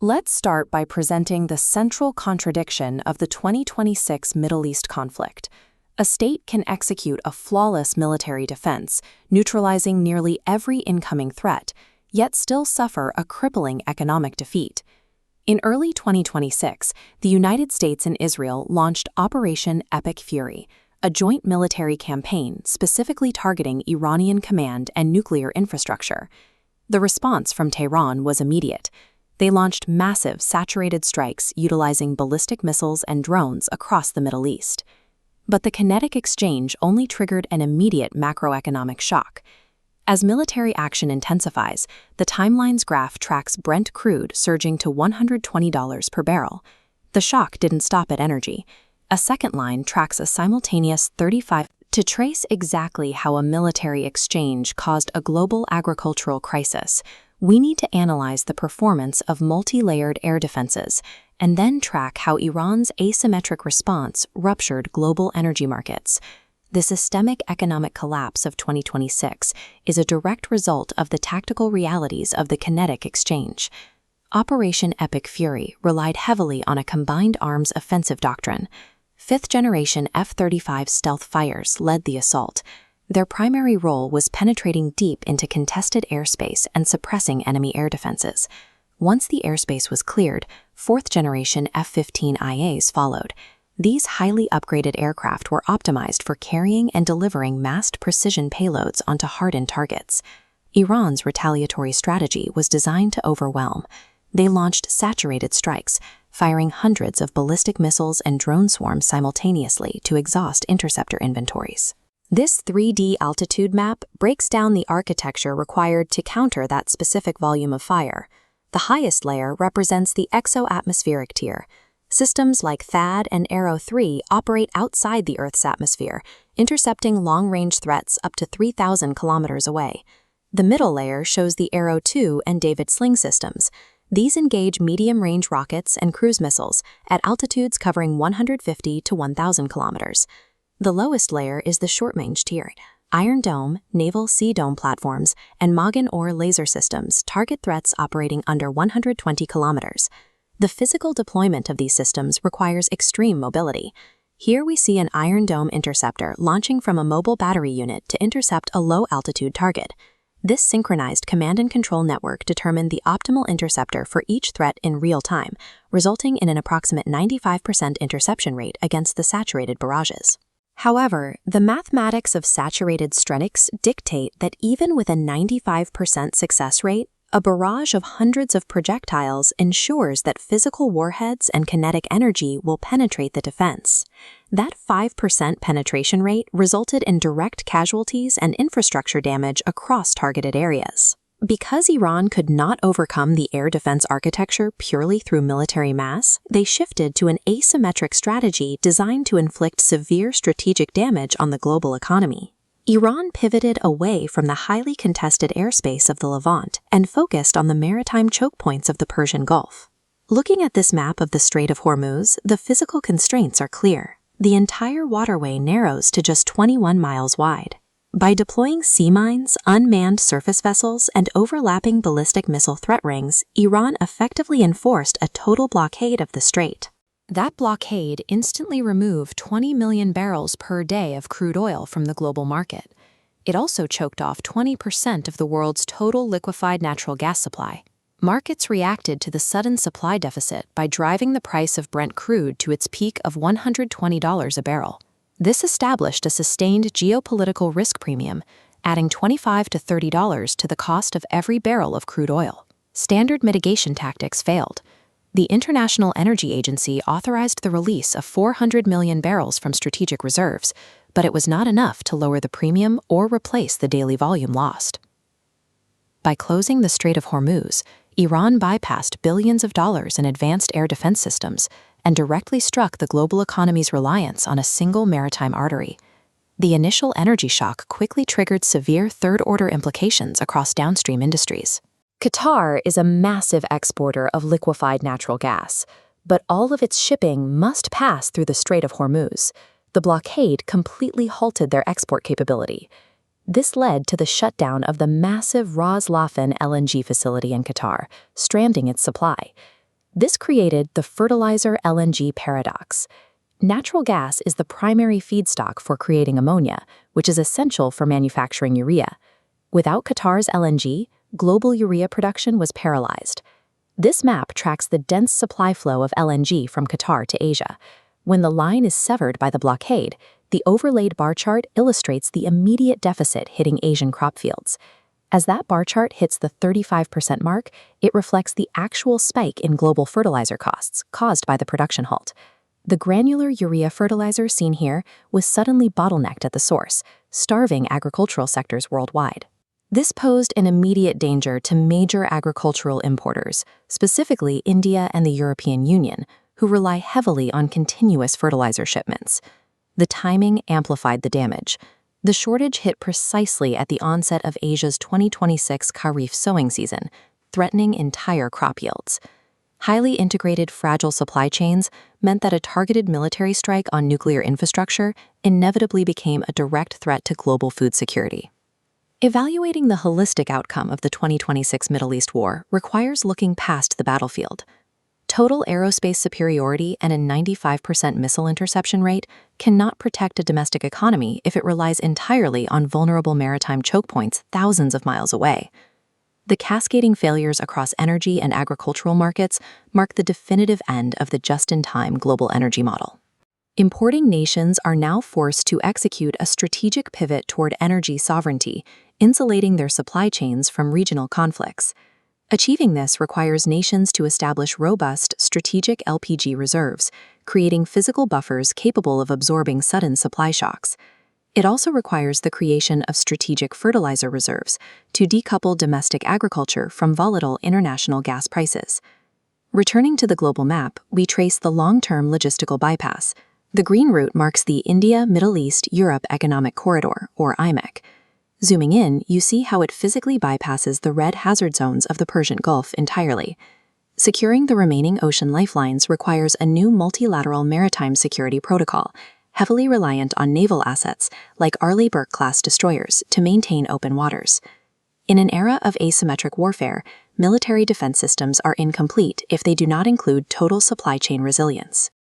Let's start by presenting the central contradiction of the 2026 Middle East conflict. A state can execute a flawless military defense, neutralizing nearly every incoming threat, yet still suffer a crippling economic defeat. In early 2026, the United States and Israel launched Operation Epic Fury, a joint military campaign specifically targeting Iranian command and nuclear infrastructure. The response from Tehran was immediate. They launched massive saturated strikes utilizing ballistic missiles and drones across the Middle East. But the kinetic exchange only triggered an immediate macroeconomic shock. As military action intensifies, the timeline's graph tracks Brent crude surging to $120 per barrel. The shock didn't stop at energy. A second line tracks a simultaneous 35. To trace exactly how a military exchange caused a global agricultural crisis, we need to analyze the performance of multi-layered air defenses and then track how Iran's asymmetric response ruptured global energy markets. The systemic economic collapse of 2026 is a direct result of the tactical realities of the kinetic exchange. Operation Epic Fury relied heavily on a combined arms offensive doctrine. Fifth-generation F-35 stealth fighters led the assault. Their primary role was penetrating deep into contested airspace and suppressing enemy air defenses. Once the airspace was cleared, fourth-generation F-15IAs followed. These highly upgraded aircraft were optimized for carrying and delivering massed precision payloads onto hardened targets. Iran's retaliatory strategy was designed to overwhelm. They launched saturated strikes, firing hundreds of ballistic missiles and drone swarms simultaneously to exhaust interceptor inventories. This 3D altitude map breaks down the architecture required to counter that specific volume of fire. The highest layer represents the exo-atmospheric tier. Systems like THAAD and Arrow-3 operate outside the Earth's atmosphere, intercepting long-range threats up to 3,000 kilometers away. The middle layer shows the Arrow-2 and David Sling systems. These engage medium-range rockets and cruise missiles at altitudes covering 150 to 1,000 kilometers. The lowest layer is the short-range tier. Iron Dome, Naval Sea Dome platforms, and Magen-Or laser systems target threats operating under 120 kilometers. The physical deployment of these systems requires extreme mobility. Here we see an Iron Dome interceptor launching from a mobile battery unit to intercept a low-altitude target. This synchronized command and control network determined the optimal interceptor for each threat in real time, resulting in an approximate 95% interception rate against the saturated barrages. However, the mathematics of saturated strikes dictate that even with a 95% success rate, a barrage of hundreds of projectiles ensures that physical warheads and kinetic energy will penetrate the defense. That 5% penetration rate resulted in direct casualties and infrastructure damage across targeted areas. Because Iran could not overcome the air defense architecture purely through military mass, they shifted to an asymmetric strategy designed to inflict severe strategic damage on the global economy. Iran pivoted away from the highly contested airspace of the Levant and focused on the maritime choke points of the Persian Gulf. Looking at this map of the Strait of Hormuz, the physical constraints are clear. The entire waterway narrows to just 21 miles wide. By deploying sea mines, unmanned surface vessels, and overlapping ballistic missile threat rings, Iran effectively enforced a total blockade of the strait. That blockade instantly removed 20 million barrels per day of crude oil from the global market. It also choked off 20% of the world's total liquefied natural gas supply. Markets reacted to the sudden supply deficit by driving the price of Brent crude to its peak of $120 a barrel. This established a sustained geopolitical risk premium, adding $25 to $30 to the cost of every barrel of crude oil. Standard mitigation tactics failed. The International Energy Agency authorized the release of 400 million barrels from strategic reserves, but it was not enough to lower the premium or replace the daily volume lost. By closing the Strait of Hormuz, Iran bypassed billions of dollars in advanced air defense systems and directly struck the global economy's reliance on a single maritime artery. The initial energy shock quickly triggered severe third-order implications across downstream industries. Qatar is a massive exporter of liquefied natural gas, but all of its shipping must pass through the Strait of Hormuz. The blockade completely halted their export capability. This led to the shutdown of the massive Ras Laffan LNG facility in Qatar, stranding its supply. This created the fertilizer LNG paradox. Natural gas is the primary feedstock for creating ammonia, which is essential for manufacturing urea. Without Qatar's LNG, global urea production was paralyzed. This map tracks the dense supply flow of LNG from Qatar to Asia. When the line is severed by the blockade, the overlaid bar chart illustrates the immediate deficit hitting Asian crop fields. As that bar chart hits the 35% mark, it reflects the actual spike in global fertilizer costs caused by the production halt. The granular urea fertilizer seen here was suddenly bottlenecked at the source, starving agricultural sectors worldwide. This posed an immediate danger to major agricultural importers, specifically India and the European Union, who rely heavily on continuous fertilizer shipments. The timing amplified the damage. The shortage hit precisely at the onset of Asia's 2026 Kharif sowing season, threatening entire crop yields. Highly integrated, fragile supply chains meant that a targeted military strike on nuclear infrastructure inevitably became a direct threat to global food security. Evaluating the holistic outcome of the 2026 Middle East war requires looking past the battlefield. Total aerospace superiority and a 95% missile interception rate cannot protect a domestic economy if it relies entirely on vulnerable maritime choke points thousands of miles away. The cascading failures across energy and agricultural markets mark the definitive end of the just-in-time global energy model. Importing nations are now forced to execute a strategic pivot toward energy sovereignty, insulating their supply chains from regional conflicts. Achieving this requires nations to establish robust, strategic LPG reserves, creating physical buffers capable of absorbing sudden supply shocks. It also requires the creation of strategic fertilizer reserves to decouple domestic agriculture from volatile international gas prices. Returning to the global map, we trace the long-term logistical bypass. The green route marks the India, Middle East, Europe Economic Corridor, or IMEC. Zooming in, you see how it physically bypasses the red hazard zones of the Persian Gulf entirely. Securing the remaining ocean lifelines requires a new multilateral maritime security protocol, heavily reliant on naval assets like Arleigh Burke-class destroyers to maintain open waters. In an era of asymmetric warfare, military defense systems are incomplete if they do not include total supply chain resilience.